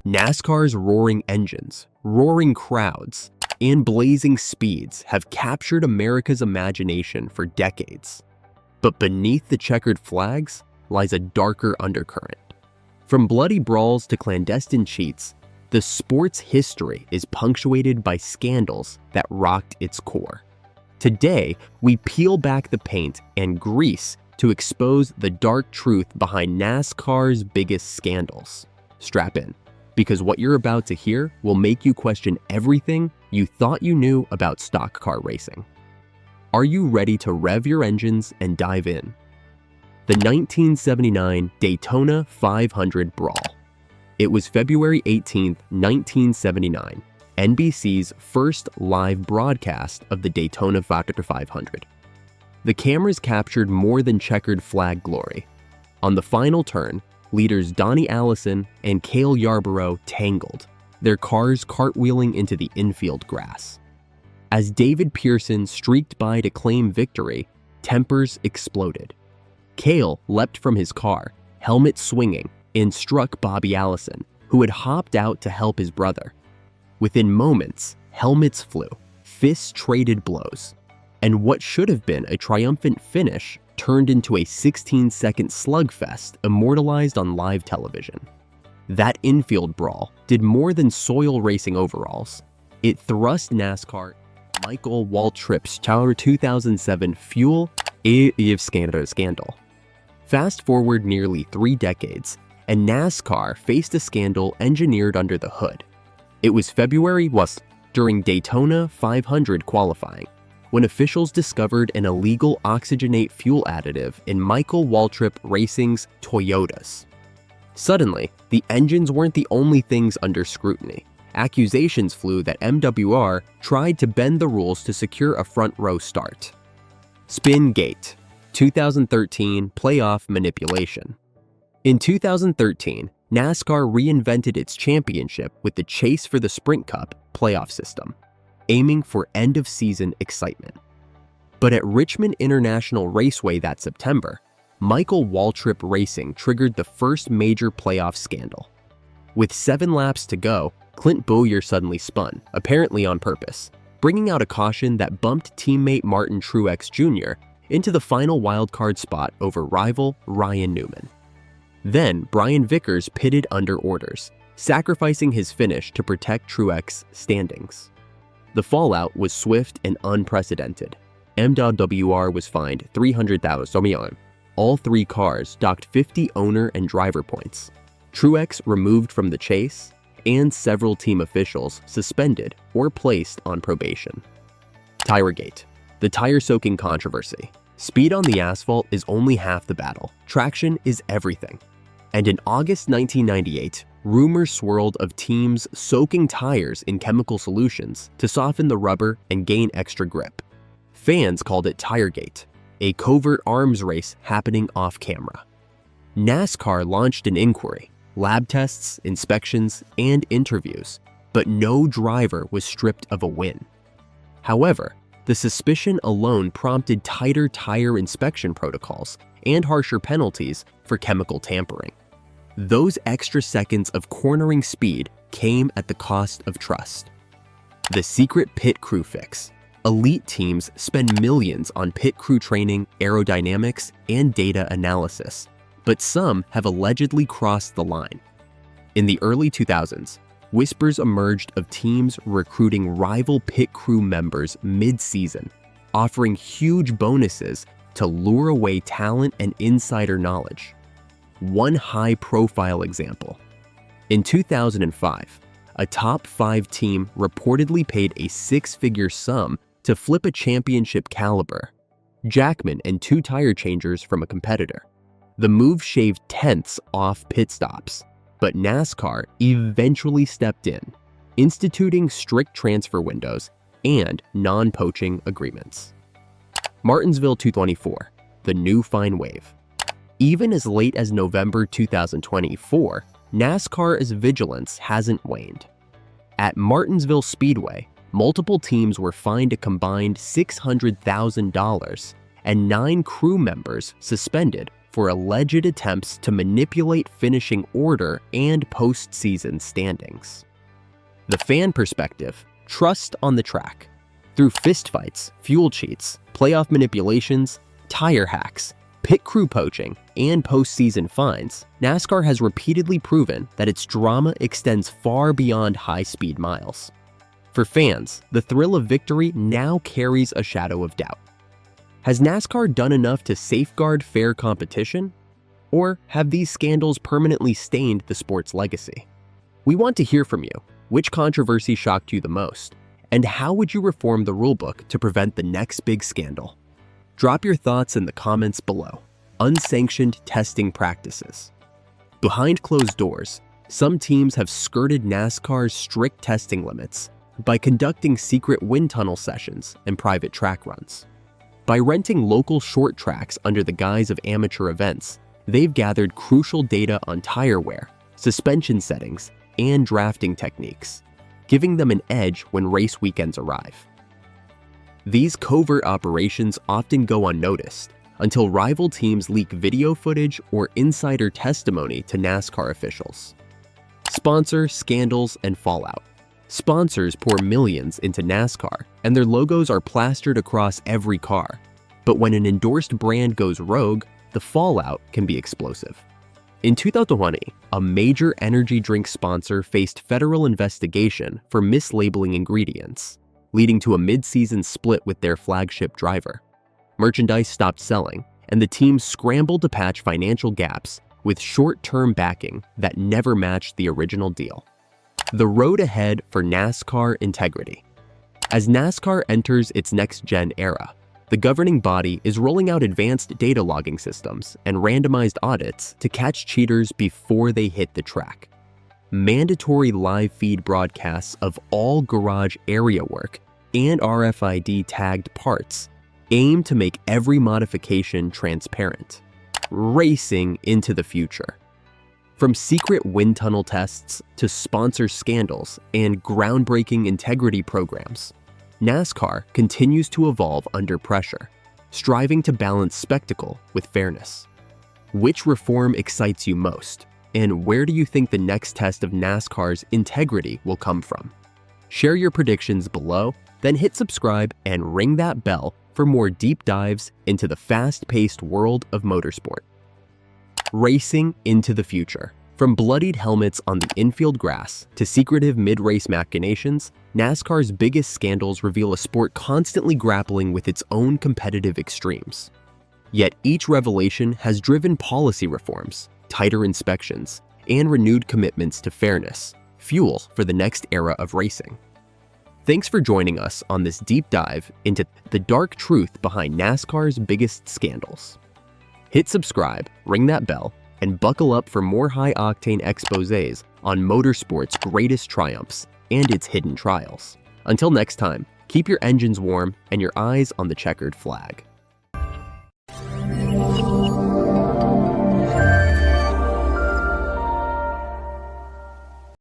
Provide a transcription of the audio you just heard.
NASCAR's roaring engines, roaring crowds, and blazing speeds have captured America's imagination for decades. But beneath the checkered flags lies a darker undercurrent. From bloody brawls to clandestine cheats, the sport's history is punctuated by scandals that rocked its core. Today, we peel back the paint and grease to expose the dark truth behind NASCAR's biggest scandals. Strap in, because what you're about to hear will make you question everything you thought you knew about stock car racing. Are you ready to rev your engines and dive in? The 1979 Daytona 500 Brawl. It was February 18, 1979, NBC's first live broadcast of the Daytona 500. The cameras captured more than checkered flag glory. On the final turn, leaders Donnie Allison and Cale Yarborough tangled, their cars cartwheeling into the infield grass. As David Pearson streaked by to claim victory, tempers exploded. Cale leapt from his car, helmet swinging, and struck Bobby Allison, who had hopped out to help his brother. Within moments, helmets flew, fists traded blows, and what should have been a triumphant finish turned into a 16-second slugfest immortalized on live television. That infield brawl did more than soil racing overalls. It thrust NASCAR Michael Waltrip's 2007 fuel scandal. Fast forward nearly 3 decades, and NASCAR faced a scandal engineered under the hood. It was February during Daytona 500 qualifying, when officials discovered an illegal oxygenate fuel additive in Michael Waltrip Racing's Toyotas. Suddenly, the engines weren't the only things under scrutiny. Accusations flew that MWR tried to bend the rules to secure a front row start. Spin-Gate, 2013 playoff manipulation. In 2013, NASCAR reinvented its championship with the Chase for the Sprint Cup playoff system, aiming for end-of-season excitement. But at Richmond International Raceway that September, Michael Waltrip Racing triggered the first major playoff scandal. With 7 laps to go, Clint Bowyer suddenly spun, apparently on purpose, bringing out a caution that bumped teammate Martin Truex Jr. into the final wildcard spot over rival Ryan Newman. Then, Brian Vickers pitted under orders, sacrificing his finish to protect Truex's standings. The fallout was swift and unprecedented. MWR was fined $300,000. All 3 cars docked 50 owner and driver points. Truex removed from the chase, and several team officials suspended or placed on probation. Tiregate, the tire-soaking controversy. Speed on the asphalt is only half the battle. Traction is everything. And in August 1998, rumors swirled of teams soaking tires in chemical solutions to soften the rubber and gain extra grip. Fans called it Tiregate, a covert arms race happening off camera. NASCAR launched an inquiry, lab tests, inspections, and interviews, but no driver was stripped of a win. However, the suspicion alone prompted tighter tire inspection protocols and harsher penalties for chemical tampering. Those extra seconds of cornering speed came at the cost of trust. The secret pit crew fix. Elite teams spend millions on pit crew training, aerodynamics, and data analysis, but some have allegedly crossed the line. In the early 2000s, whispers emerged of teams recruiting rival pit crew members mid-season, offering huge bonuses to lure away talent and insider knowledge. One high-profile example. In 2005, a top 5 team reportedly paid a 6-figure sum to flip a championship caliber, Jackman and 2 tire changers from a competitor. The move shaved tenths off pit stops, but NASCAR eventually stepped in, instituting strict transfer windows and non-poaching agreements. Martinsville 224, the new fine wave. Even as late as November 2024, NASCAR's vigilance hasn't waned. At Martinsville Speedway, multiple teams were fined a combined $600,000 and 9 crew members suspended for alleged attempts to manipulate finishing order and postseason standings. The fan perspective: trust on the track. Through fistfights, fuel cheats, playoff manipulations, tire hacks, pit crew poaching, and postseason fines, NASCAR has repeatedly proven that its drama extends far beyond high-speed miles. For fans, the thrill of victory now carries a shadow of doubt. Has NASCAR done enough to safeguard fair competition? Or have these scandals permanently stained the sport's legacy? We want to hear from you. Which controversy shocked you the most? And how would you reform the rulebook to prevent the next big scandal? Drop your thoughts in the comments below. Unsanctioned testing practices. Behind closed doors, some teams have skirted NASCAR's strict testing limits by conducting secret wind tunnel sessions and private track runs. By renting local short tracks under the guise of amateur events, they've gathered crucial data on tire wear, suspension settings, and drafting techniques, giving them an edge when race weekends arrive. These covert operations often go unnoticed until rival teams leak video footage or insider testimony to NASCAR officials. Sponsor scandals and fallout. Sponsors pour millions into NASCAR, and their logos are plastered across every car. But when an endorsed brand goes rogue, the fallout can be explosive. In 2020, a major energy drink sponsor faced federal investigation for mislabeling ingredients, leading to a mid-season split with their flagship driver. Merchandise stopped selling, and the team scrambled to patch financial gaps with short-term backing that never matched the original deal. The road ahead for NASCAR integrity. As NASCAR enters its next-gen era, the governing body is rolling out advanced data logging systems and randomized audits to catch cheaters before they hit the track. Mandatory live feed broadcasts of all garage area work and RFID tagged parts aim to make every modification transparent. Racing into the future. From secret wind tunnel tests to sponsor scandals and groundbreaking integrity programs, NASCAR continues to evolve under pressure, striving to balance spectacle with fairness. Which reform excites you most, and where do you think the next test of NASCAR's integrity will come from? Share your predictions below, then hit subscribe and ring that bell for more deep dives into the fast-paced world of motorsport. Racing into the future. From bloodied helmets on the infield grass to secretive mid-race machinations, NASCAR's biggest scandals reveal a sport constantly grappling with its own competitive extremes. Yet each revelation has driven policy reforms, tighter inspections, and renewed commitments to fairness, fuel for the next era of racing. Thanks for joining us on this deep dive into the dark truth behind NASCAR's biggest scandals. Hit subscribe, ring that bell, and buckle up for more high-octane exposés on motorsport's greatest triumphs and its hidden trials. Until next time, keep your engines warm and your eyes on the checkered flag.